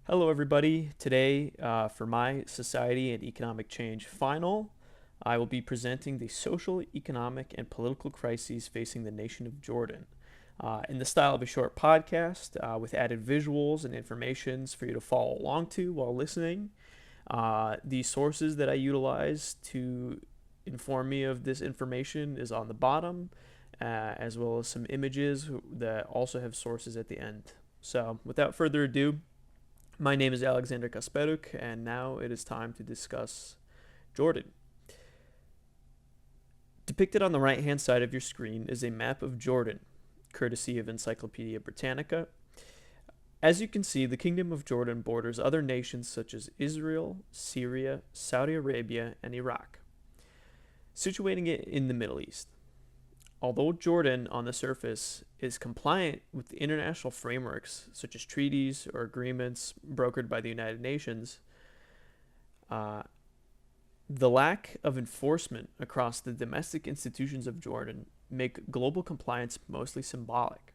Hello, everybody. Today, for my Society and Economic Change final, I will be presenting the social, economic, and political crises facing the nation of Jordan in the style of a short podcast with added visuals and informations for you to follow along to while listening. The sources that I utilize to inform me of this information is on the bottom, as well as some images that also have sources at the end. So, without further ado, my name is Alexander Kasperuk, and now it is time to discuss Jordan. Depicted on the right-hand side of your screen is a map of Jordan, courtesy of Encyclopedia Britannica. As you can see, the Kingdom of Jordan borders other nations such as Israel, Syria, Saudi Arabia, and Iraq, situating it in the Middle East. Although Jordan, on the surface, is compliant with international frameworks such as treaties or agreements brokered by the United Nations, the lack of enforcement across the domestic institutions of Jordan make global compliance mostly symbolic.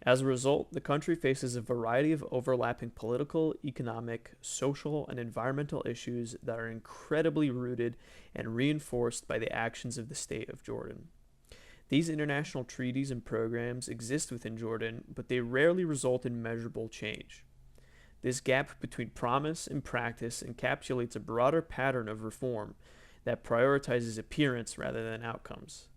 As a result, the country faces a variety of overlapping political, economic, social, and environmental issues that are incredibly rooted and reinforced by the actions of the state of Jordan. These international treaties and programs exist within Jordan, but they rarely result in measurable change. This gap between promise and practice encapsulates a broader pattern of reform that prioritizes appearance rather than outcomes.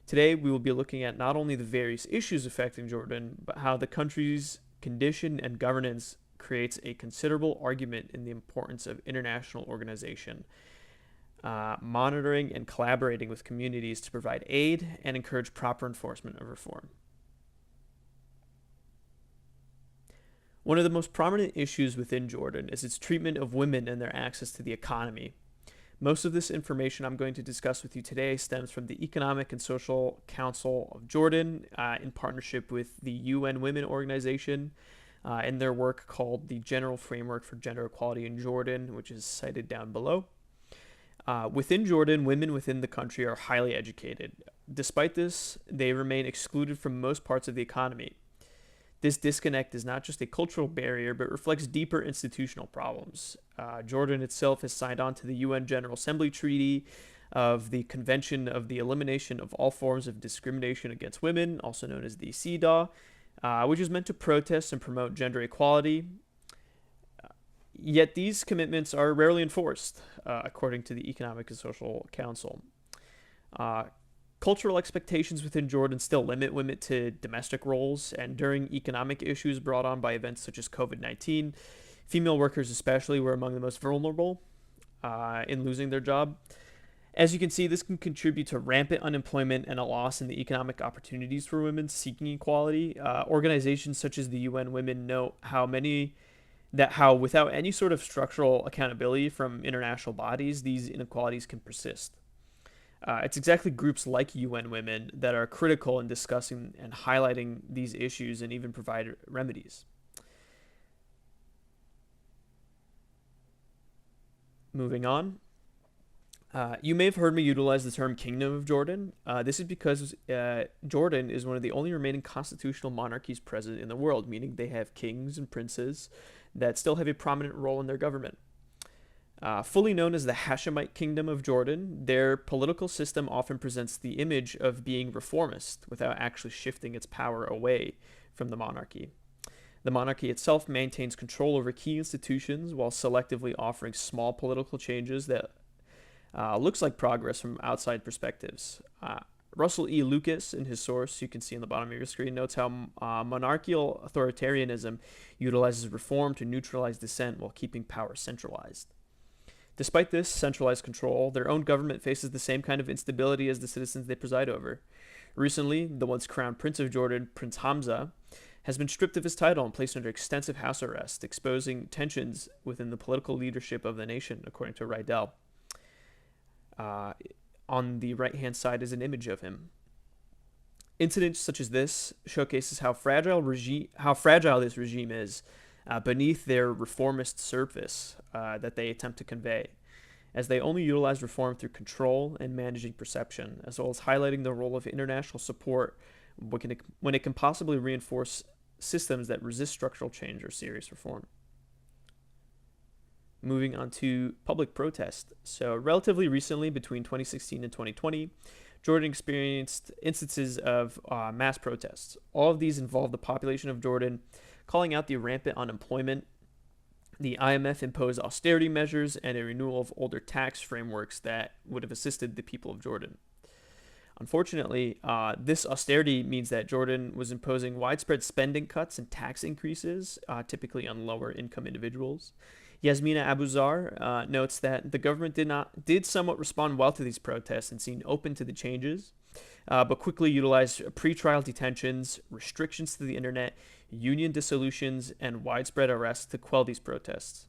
Today, we will be looking at not only the various issues affecting Jordan, but how the country's condition and governance creates a considerable argument in the importance of international organization, monitoring and collaborating with communities to provide aid and encourage proper enforcement of reform. One of the most prominent issues within Jordan is its treatment of women and their access to the economy. Most of this information I'm going to discuss with you today stems from the Economic and Social Council of Jordan in partnership with the UN Women Organization in their work called the General Framework for Gender Equality in Jordan, which is cited down below. Within Jordan, women within the country are highly educated. Despite this, they remain excluded from most parts of the economy. This disconnect is not just a cultural barrier, but reflects deeper institutional problems. Jordan itself has signed on to the UN General Assembly Treaty of the Convention of the Elimination of All Forms of Discrimination Against Women, also known as the CEDAW, which is meant to protest and promote gender equality. Yet these commitments are rarely enforced, according to the Economic and Social Council. Cultural expectations within Jordan still limit women to domestic roles, and during economic issues brought on by events such as COVID-19, female workers especially were among the most vulnerable in losing their job. As you can see, this can contribute to rampant unemployment and a loss in the economic opportunities for women seeking equality. Organizations such as the UN Women note how without any sort of structural accountability from international bodies, these inequalities can persist. It's exactly groups like UN Women that are critical in discussing and highlighting these issues and even provide remedies. Moving on. You may have heard me utilize the term Kingdom of Jordan. This is because Jordan is one of the only remaining constitutional monarchies present in the world, meaning they have kings and princes that still have a prominent role in their government. Fully known as the Hashemite Kingdom of Jordan, their political system often presents the image of being reformist without actually shifting its power away from the monarchy. The monarchy itself maintains control over key institutions while selectively offering small political changes that looks like progress from outside perspectives. Russell E. Lucas, in his source, you can see on the bottom of your screen, notes how monarchical authoritarianism utilizes reform to neutralize dissent while keeping power centralized. Despite this centralized control, their own government faces the same kind of instability as the citizens they preside over. Recently, the once crowned Prince of Jordan, Prince Hamza, has been stripped of his title and placed under extensive house arrest, exposing tensions within the political leadership of the nation, according to Rydell. On the right-hand side is an image of him. Incidents such as this showcases how fragile this regime is beneath their reformist surface that they attempt to convey, as they only utilize reform through control and managing perception, as well as highlighting the role of international support when it can possibly reinforce systems that resist structural change or serious reform. Moving on to public protest. So, relatively recently, between 2016 and 2020, Jordan experienced instances of mass protests. All of these involved the population of Jordan calling out the rampant unemployment. The IMF imposed austerity measures and a renewal of older tax frameworks that would have assisted the people of Jordan. Unfortunately, this austerity means that Jordan was imposing widespread spending cuts and tax increases, typically on lower income individuals. Yasmina Abuzar notes that the government did somewhat respond well to these protests and seemed open to the changes, but quickly utilized pretrial detentions, restrictions to the internet, union dissolutions, and widespread arrests to quell these protests.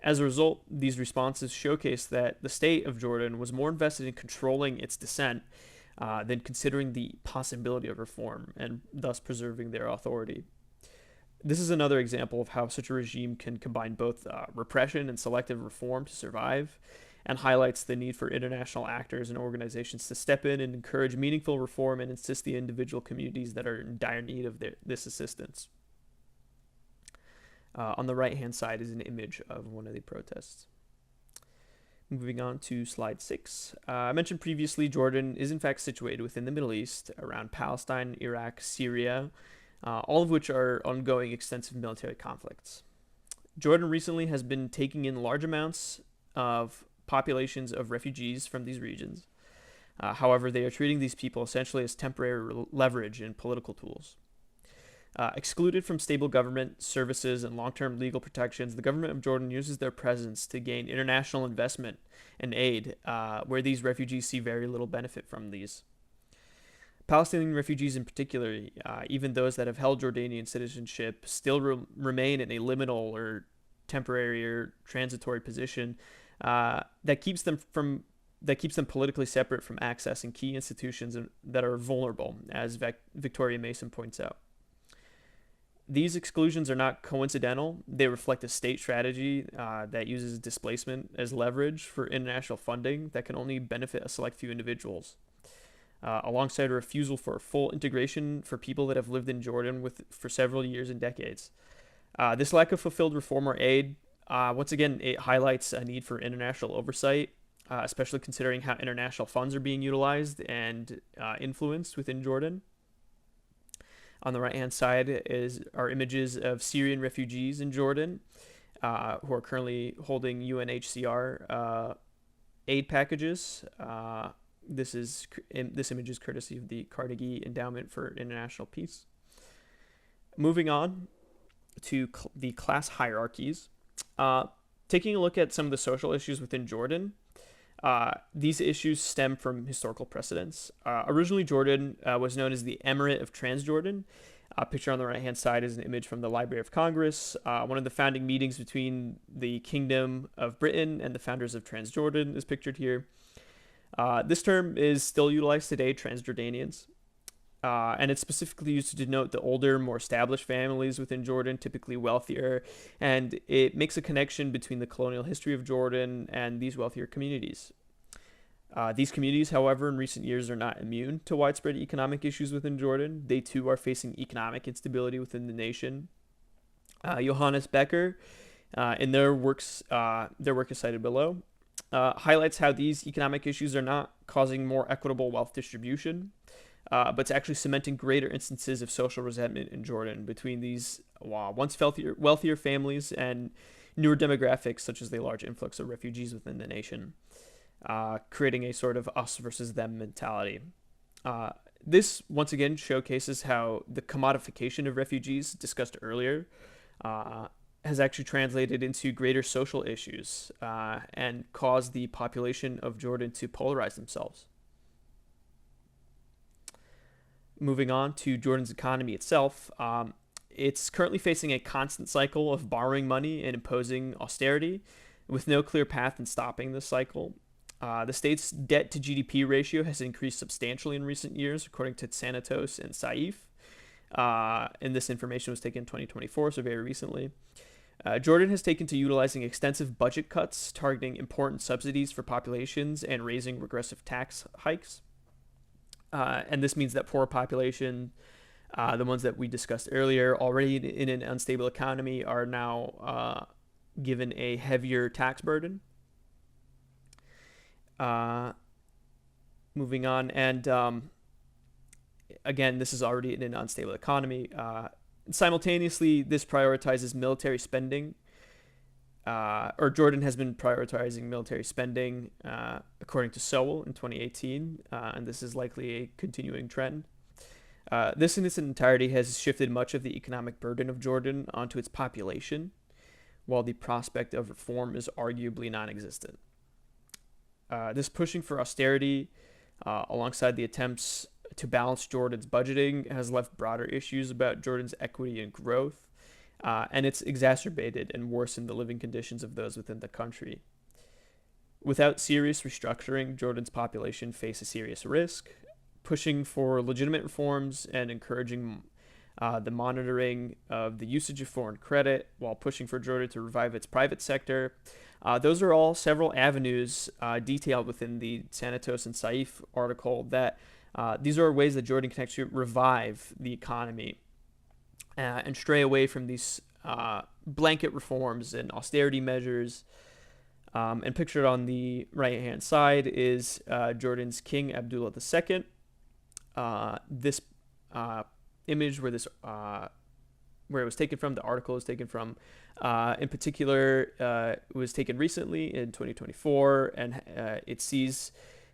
As a result, these responses showcased that the state of Jordan was more invested in controlling its dissent than considering the possibility of reform and thus preserving their authority. This is another example of how such a regime can combine both repression and selective reform to survive, and highlights the need for international actors and organizations to step in and encourage meaningful reform and assist the individual communities that are in dire need of this assistance. On the right-hand side is an image of one of the protests. Moving on to slide 6. I mentioned previously Jordan is in fact situated within the Middle East, around Palestine, Iraq, Syria, all of which are ongoing extensive military conflicts. Jordan recently has been taking in large amounts of populations of refugees from these regions. However, they are treating these people essentially as temporary leverage and political tools. Excluded from stable government services and long-term legal protections, the government of Jordan uses their presence to gain international investment and aid, where these refugees see very little benefit from these. Palestinian refugees in particular, even those that have held Jordanian citizenship, still remain in a liminal or temporary or transitory position that keeps them politically separate from accessing key institutions that are vulnerable, as Victoria Mason points out. These exclusions are not coincidental. They reflect a state strategy that uses displacement as leverage for international funding that can only benefit a select few individuals, alongside a refusal for full integration for people that have lived in Jordan for several years and decades. This lack of fulfilled reform or aid, once again, it highlights a need for international oversight, especially considering how international funds are being utilized and influenced within Jordan. On the right-hand side are images of Syrian refugees in Jordan who are currently holding UNHCR aid packages. This image is courtesy of the Carnegie Endowment for International Peace. Moving on to the class hierarchies. Taking a look at some of the social issues within Jordan, these issues stem from historical precedents. Originally, Jordan was known as the Emirate of Transjordan. A picture on the right-hand side is an image from the Library of Congress. One of the founding meetings between the Kingdom of Britain and the founders of Transjordan is pictured here. This term is still utilized today, Transjordanians, and it's specifically used to denote the older, more established families within Jordan, typically wealthier, and it makes a connection between the colonial history of Jordan and these wealthier communities. These communities, however, in recent years are not immune to widespread economic issues within Jordan. They too are facing economic instability within the nation. Johannes Becker, in their work is cited below, highlights how these economic issues are not causing more equitable wealth distribution, but it's actually cementing greater instances of social resentment in Jordan between these once wealthier families and newer demographics, such as the large influx of refugees within the nation, creating a sort of us versus them mentality. This, once again, showcases how the commodification of refugees discussed earlier has actually translated into greater social issues and caused the population of Jordan to polarize themselves. Moving on to Jordan's economy itself, it's currently facing a constant cycle of borrowing money and imposing austerity with no clear path in stopping this cycle. The state's debt to GDP ratio has increased substantially in recent years, according to Sanatos and Saif. And this information was taken in 2024, so very recently. Jordan has taken to utilizing extensive budget cuts, targeting important subsidies for populations and raising regressive tax hikes. And this means that poor population, the ones that we discussed earlier, already in an unstable economy, are now given a heavier tax burden. Moving on, and again, this is already in an unstable economy. Simultaneously, this prioritizes military spending, or Jordan has been prioritizing military spending, according to Seoul in 2018, and this is likely a continuing trend. This in its entirety has shifted much of the economic burden of Jordan onto its population, while the prospect of reform is arguably non-existent. This pushing for austerity, alongside the attempts to balance Jordan's budgeting, has left broader issues about Jordan's equity and growth, and it's exacerbated and worsened the living conditions of those within the country. Without serious restructuring, Jordan's population faces serious risk. Pushing for legitimate reforms and encouraging the monitoring of the usage of foreign credit, while pushing for Jordan to revive its private sector. Those are all several avenues detailed within the Sanitos and Saif article that these are ways that Jordan can actually revive the economy and stray away from these blanket reforms and austerity measures. And pictured on the right-hand side is Jordan's King Abdullah II. This image where it was taken from, the article is taken from, in particular, it was taken recently in 2024, and it sees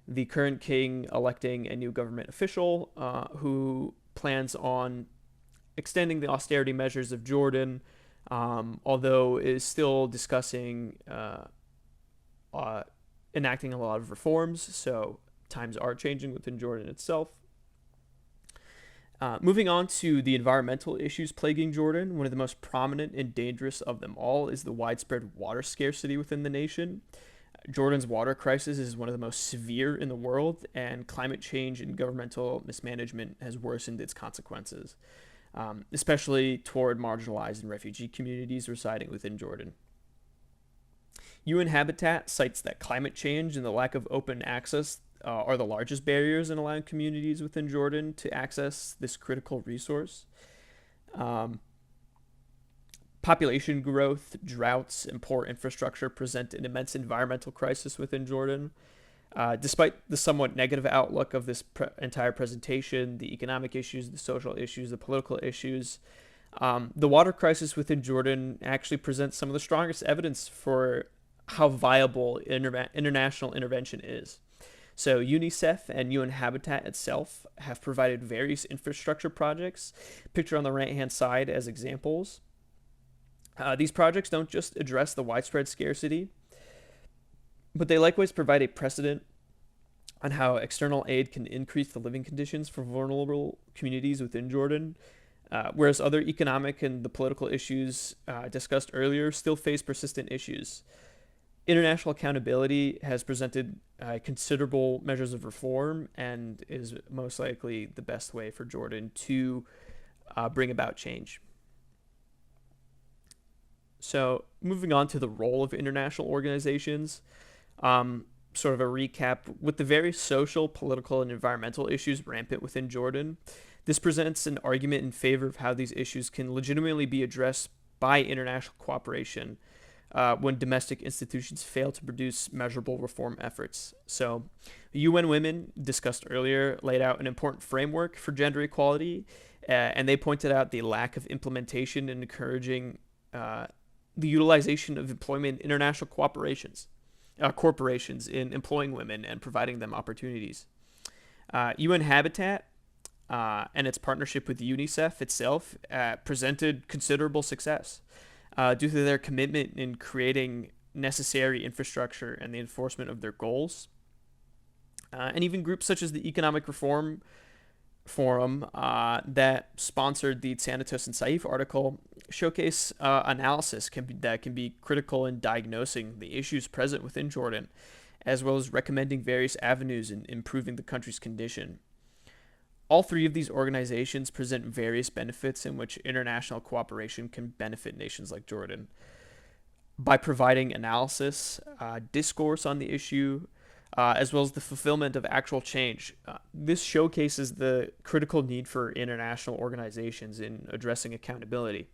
the current king electing a new government official who plans on extending the austerity measures of Jordan, although is still discussing enacting a lot of reforms, so times are changing within Jordan itself. Moving on to the environmental issues plaguing Jordan, one of the most prominent and dangerous of them all is the widespread water scarcity within the nation. Jordan's water crisis is one of the most severe in the world, and climate change and governmental mismanagement has worsened its consequences, especially toward marginalized and refugee communities residing within Jordan. UN Habitat cites that climate change and the lack of open access are the largest barriers in allowing communities within Jordan to access this critical resource. Population growth, droughts, and poor infrastructure present an immense environmental crisis within Jordan. Despite the somewhat negative outlook of this entire presentation, the economic issues, the social issues, the political issues, the water crisis within Jordan actually presents some of the strongest evidence for how viable international intervention is. So UNICEF and UN Habitat itself have provided various infrastructure projects, pictured on the right-hand side as examples. These projects don't just address the widespread scarcity, but they likewise provide a precedent on how external aid can increase the living conditions for vulnerable communities within Jordan, whereas other economic and the political issues discussed earlier still face persistent issues. International accountability has presented considerable measures of reform and is most likely the best way for Jordan to bring about change. So moving on to the role of international organizations, sort of a recap. With the various social, political, and environmental issues rampant within Jordan, this presents an argument in favor of how these issues can legitimately be addressed by international cooperation when domestic institutions fail to produce measurable reform efforts. So, UN Women, discussed earlier, laid out an important framework for gender equality, and they pointed out the lack of implementation and encouraging the utilization of employment international corporations in employing women and providing them opportunities. UN Habitat and its partnership with UNICEF itself presented considerable success due to their commitment in creating necessary infrastructure and the enforcement of their goals. And even groups such as the Economic Reform Forum that sponsored the Sanitos and Saif article showcase analysis that can be critical in diagnosing the issues present within Jordan, as well as recommending various avenues in improving the country's condition. All three of these organizations present various benefits in which international cooperation can benefit nations like Jordan. By providing analysis, discourse on the issue, as well as the fulfillment of actual change. This showcases the critical need for international organizations in addressing accountability.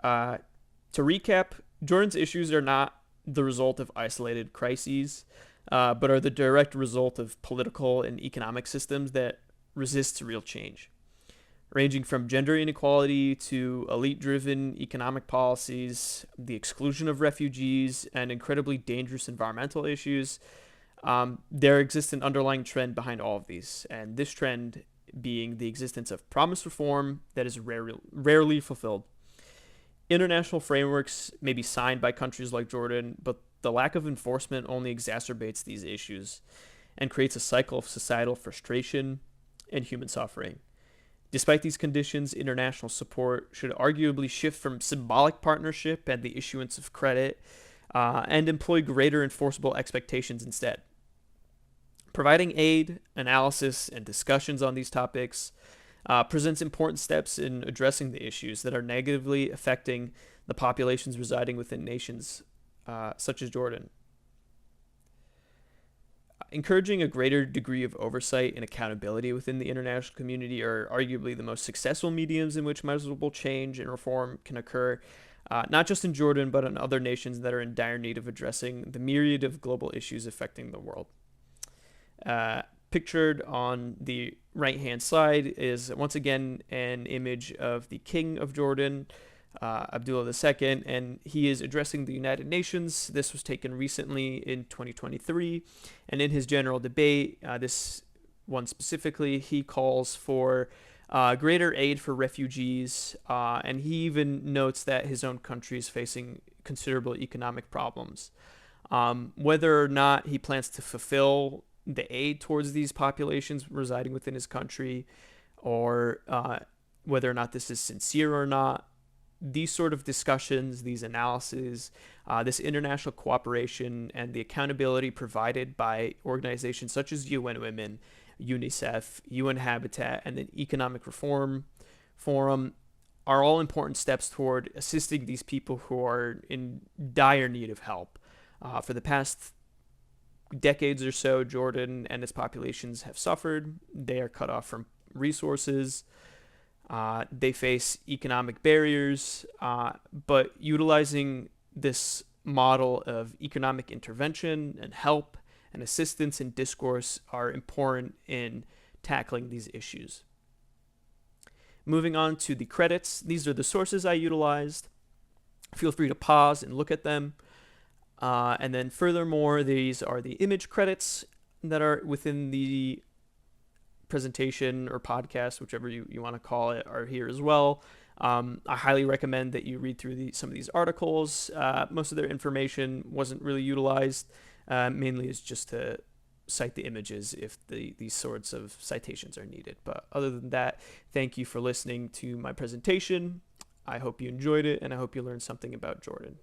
To recap, Jordan's issues are not the result of isolated crises, but are the direct result of political and economic systems that resist real change, ranging from gender inequality to elite driven economic policies, the exclusion of refugees, and incredibly dangerous environmental issues. There exists an underlying trend behind all of these, and this trend being the existence of promised reform that is rarely fulfilled. International frameworks may be signed by countries like Jordan, but the lack of enforcement only exacerbates these issues and creates a cycle of societal frustration and human suffering. Despite these conditions, international support should arguably shift from symbolic partnership and the issuance of credit and employ greater enforceable expectations instead. Providing aid, analysis, and discussions on these topics presents important steps in addressing the issues that are negatively affecting the populations residing within nations such as Jordan. Encouraging a greater degree of oversight and accountability within the international community are arguably the most successful mediums in which measurable change and reform can occur, not just in Jordan, but in other nations that are in dire need of addressing the myriad of global issues affecting the world. Pictured on the right-hand side is once again an image of the King of Jordan, Abdullah II, and he is addressing the United Nations. This was taken recently in 2023, and in his general debate, this one specifically, he calls for greater aid for refugees, and he even notes that his own country is facing considerable economic problems. Whether or not he plans to fulfill the aid towards these populations residing within his country, or whether or not this is sincere or not, these sort of discussions, these analyses, this international cooperation, and the accountability provided by organizations such as UN Women, UNICEF, UN Habitat, and the Economic Reform Forum are all important steps toward assisting these people who are in dire need of help. For the past decades or so, Jordan and its populations have suffered. They are cut off from resources. They face economic barriers, but utilizing this model of economic intervention and help and assistance and discourse are important in tackling these issues. Moving on to the credits, these are the sources I utilized. Feel free to pause and look at them. And then furthermore, these are the image credits that are within the presentation or podcast, whichever you want to call it, are here as well. I highly recommend that you read through some of these articles. Most of their information wasn't really utilized, mainly is just to cite the images if these sorts of citations are needed. But other than that, thank you for listening to my presentation. I hope you enjoyed it, and I hope you learned something about Jordan.